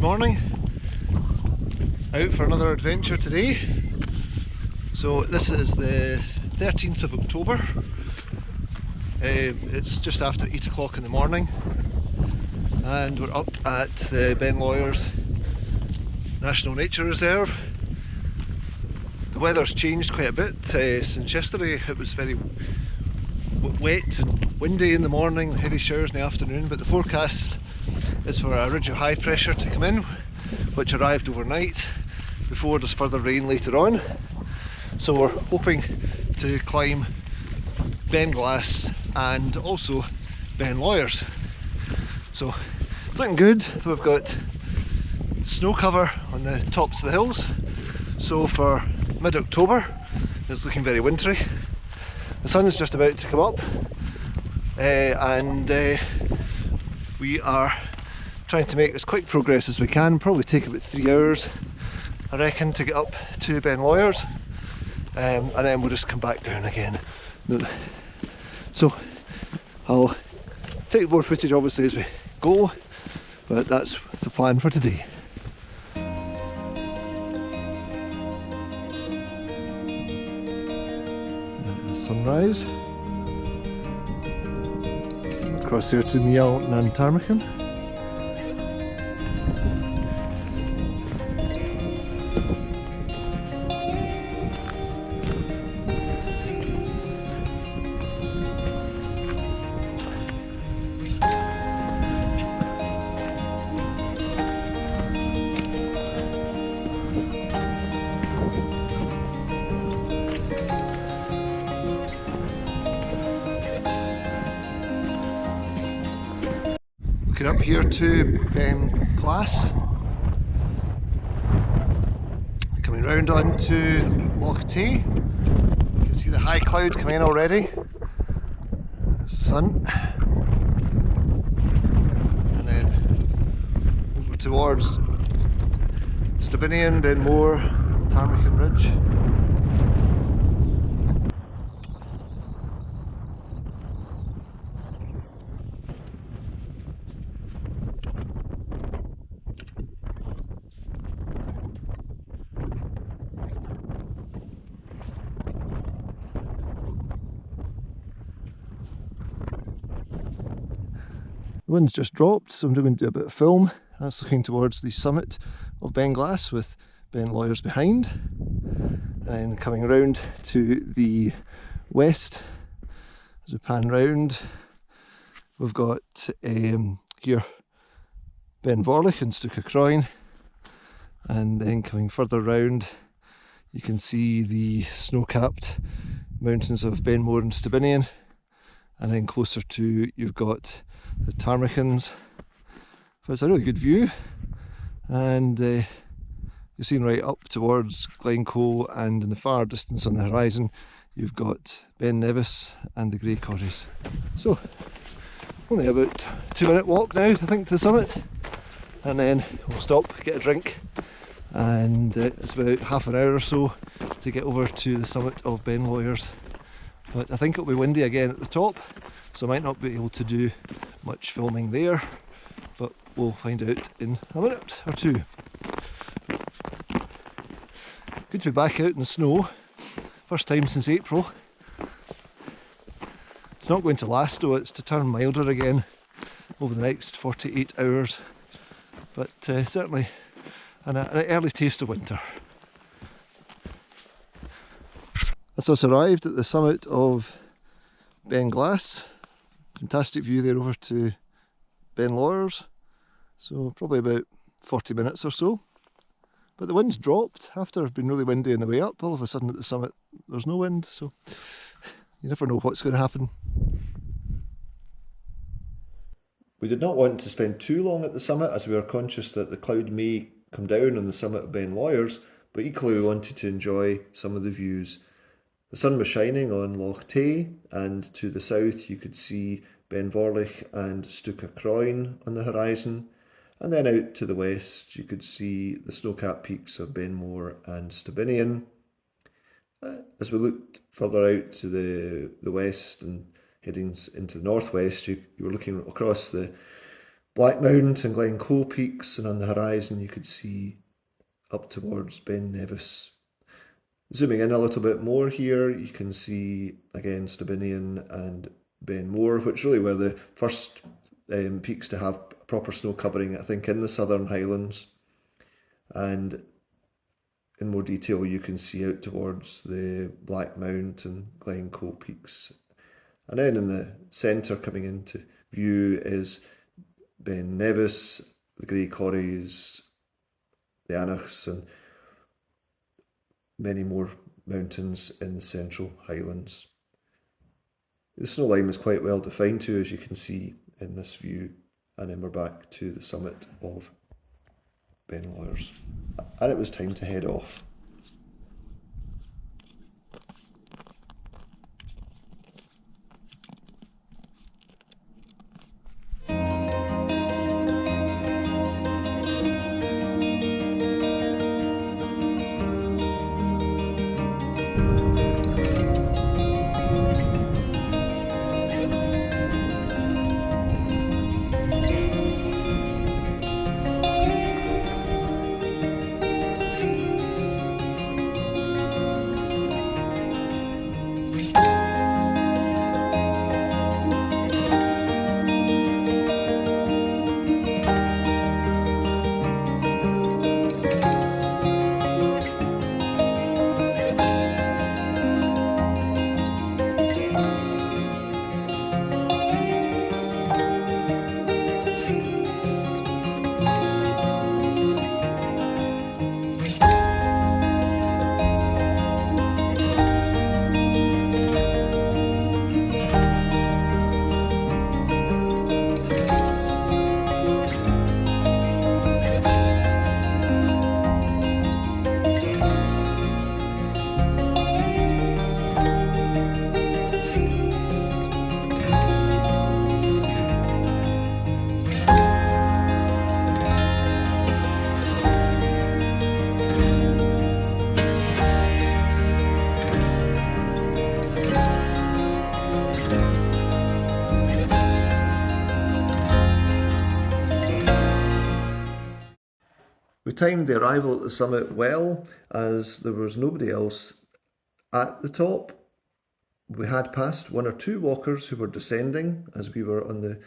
Good morning. Out for another adventure today. So this is the 13th of October. It's just after 8 o'clock in the morning and we're up at the Beinn Ghlas National Nature Reserve. The weather's changed quite a bit since yesterday. It was very wet and windy in the morning, heavy showers in the afternoon, but the forecast is for a ridge of high pressure to come in, which arrived overnight before there's further rain later on. So we're hoping to climb Beinn Ghlas and also Beinn Ghlas. So looking good. We've got snow cover on the tops of the hills. So for mid-October it's looking very wintry. The sun is just about to come up and we are trying to make as quick progress as we can. Probably take about 3 hours I reckon to get up to Beinn Ghlas, and then we'll just come back down again. So I'll take more footage obviously as we go, but that's the plan for today. Sunrise across here to bealach and Tarmachan. Looking up here to Beinn Ghlas, coming round onto Loch Tay. You can see the high cloud coming in already. There's the sun, and then over towards Stibinian, Benmore, Tarmachan Ridge. The wind's just dropped, so I'm going to do a bit of film. That's looking towards the summit of Beinn Ghlas with Beinn Lawers behind. And then coming around to the west, as we pan round, we've got here Beinn Vorlich and Stuca Croin. And then coming further round, you can see the snow-capped mountains of Benmore and Stibinian. And then closer to, you've got the Tarmachans. So it's a really good view, and you're seeing right up towards Glencoe, and in the far distance on the horizon you've got Beinn Nevis and the Grey Corries. So only about 2-minute walk now I think to the summit, and then we'll stop, get a drink, and it's about half an hour or so to get over to the summit of Beinn Ghlas. But I think it'll be windy again at the top, so I might not be able to do much filming there, but we'll find out in a minute or two. Good to be back out in the snow, first time since April. It's not going to last though, it's to turn milder again over the next 48 hours, but certainly an early taste of winter. That's us arrived at the summit of Beinn Ghlas. Fantastic view there over to Beinn Ghlas. So probably about 40 minutes or so. But the wind's dropped after it's been really windy on the way up. All of a sudden at the summit there's no wind, so you never know what's going to happen. We did not want to spend too long at the summit, as we were conscious that the cloud may come down on the summit of Beinn Ghlas, but equally we wanted to enjoy some of the views. The sun was shining on Loch Tay, and to the south you could see Beinn Vorlich and Stuca Croin on the horizon, and then out to the west you could see the snow-capped peaks of Benmore and Stibinian. As we looked further out to the west and heading into the northwest, you were looking across the Blackmount and Glencoe peaks, and on the horizon you could see up towards Beinn Ghlas. Zooming in a little bit more here, you can see again Stibinian and Ben More, which really were the first peaks to have proper snow covering, I think, in the Southern Highlands. And in more detail you can see out towards the Blackmount and Glencoe peaks. And then in the centre coming into view is Beinn Ghlas, the Grey Corries, the Anachs, and many more mountains in the Central Highlands. The snow line is quite well defined too, as you can see in this view, and then we're back to the summit of Beinn Ghlas. And it was time to head off. We timed the arrival at the summit well, as there was nobody else at the top. We had passed one or two walkers who were descending as we were on the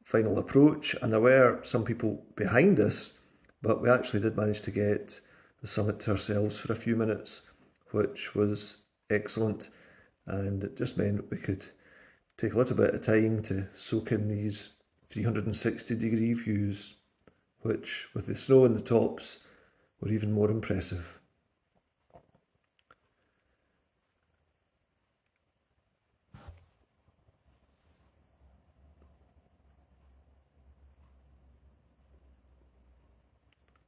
final approach, and there were some people behind us, but we actually did manage to get the summit to ourselves for a few minutes, which was excellent, and it just meant we could take a little bit of time to soak in these 360-degree views, which, with the snow in the tops, were even more impressive.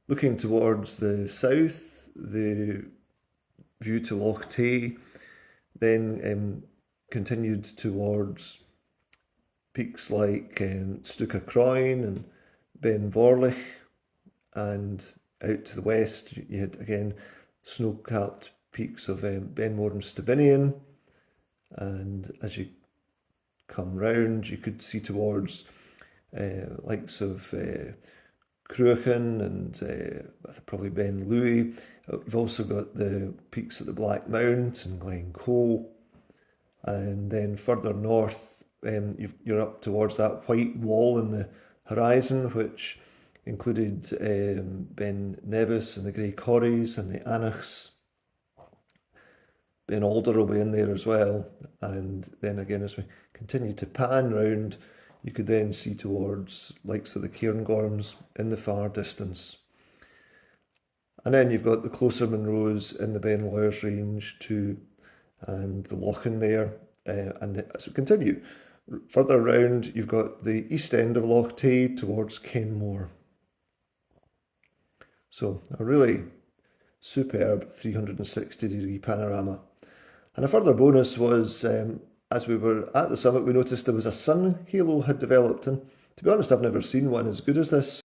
Looking towards the south, the view to Loch Tay then continued towards peaks like Stuka Croin and Beinn Ghlas, and out to the west you had again snow-capped peaks of Ben More and Stibinian, and as you come round you could see towards likes of Cruachan and probably Ben Louis. You've also got the peaks at the Blackmount and Glencoe, and then further north you're up towards that white wall in the horizon, which included Beinn Ghlas and the Grey Corries and the Anachs. Ben Alder will be in there as well, and then again as we continue to pan round you could then see towards likes of the Cairngorms in the far distance. And then you've got the closer Munros in the Beinn Ghlas range too, and the Lochan there, and as we continue further round you've got the east end of Loch Tay towards Kenmore. So a really superb 360-degree panorama. And a further bonus was, as we were at the summit, we noticed there was a sun halo had developed, and to be honest I've never seen one as good as this.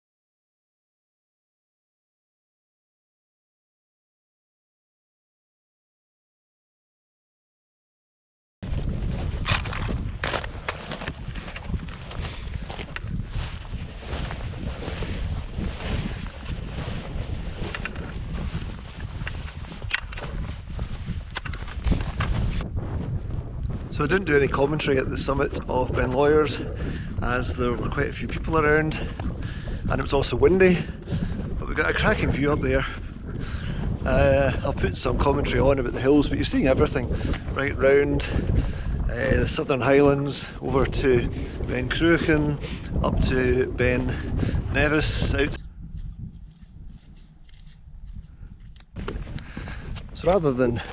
So I didn't do any commentary at the summit of Beinn Ghlas as there were quite a few people around and it was also windy, but we've got a cracking view up there. I'll put some commentary on about the hills, but you're seeing everything right round the Southern Highlands over to Beinn Ghlas, up to Beinn Ghlas, out. So rather than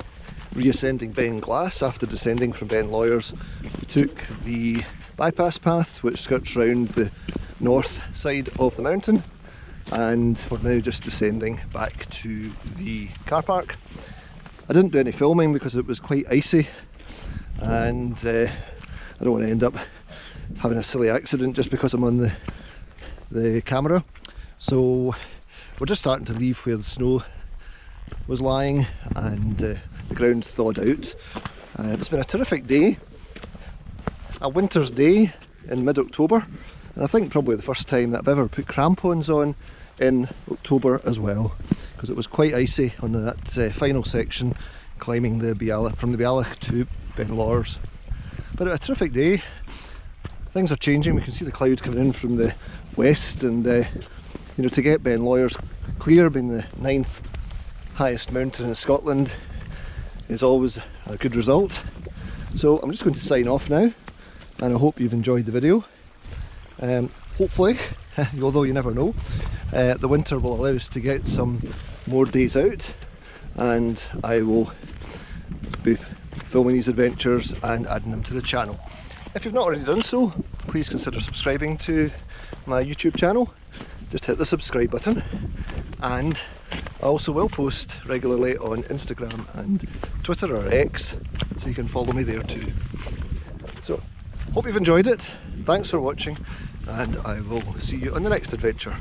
reascending Beinn Ghlas after descending from Beinn Ghlas, we took the bypass path which skirts round the north side of the mountain, and we're now just descending back to the car park. I didn't do any filming because it was quite icy, and I don't want to end up having a silly accident just because I'm on the camera. So we're just starting to leave where the snow was lying and the ground thawed out. It's been a terrific day, a winter's day in mid-October, and I think probably the first time that I've ever put crampons on in October as well, because it was quite icy on that final section climbing the bealach, from the bealach to Beinn Ghlas. But a terrific day. Things are changing. We can see the cloud coming in from the west, and you know, to get Beinn Ghlas clear, being the 9th highest mountain in Scotland, is always a good result. So I'm just going to sign off now, and I hope you've enjoyed the video. Hopefully, although you never know, the winter will allow us to get some more days out, and I will be filming these adventures and adding them to the channel. If you've not already done so, please consider subscribing to my YouTube channel. Just hit the subscribe button, and I also will post regularly on Instagram and Twitter, or X, so you can follow me there too. So, hope you've enjoyed it, thanks for watching, and I will see you on the next adventure.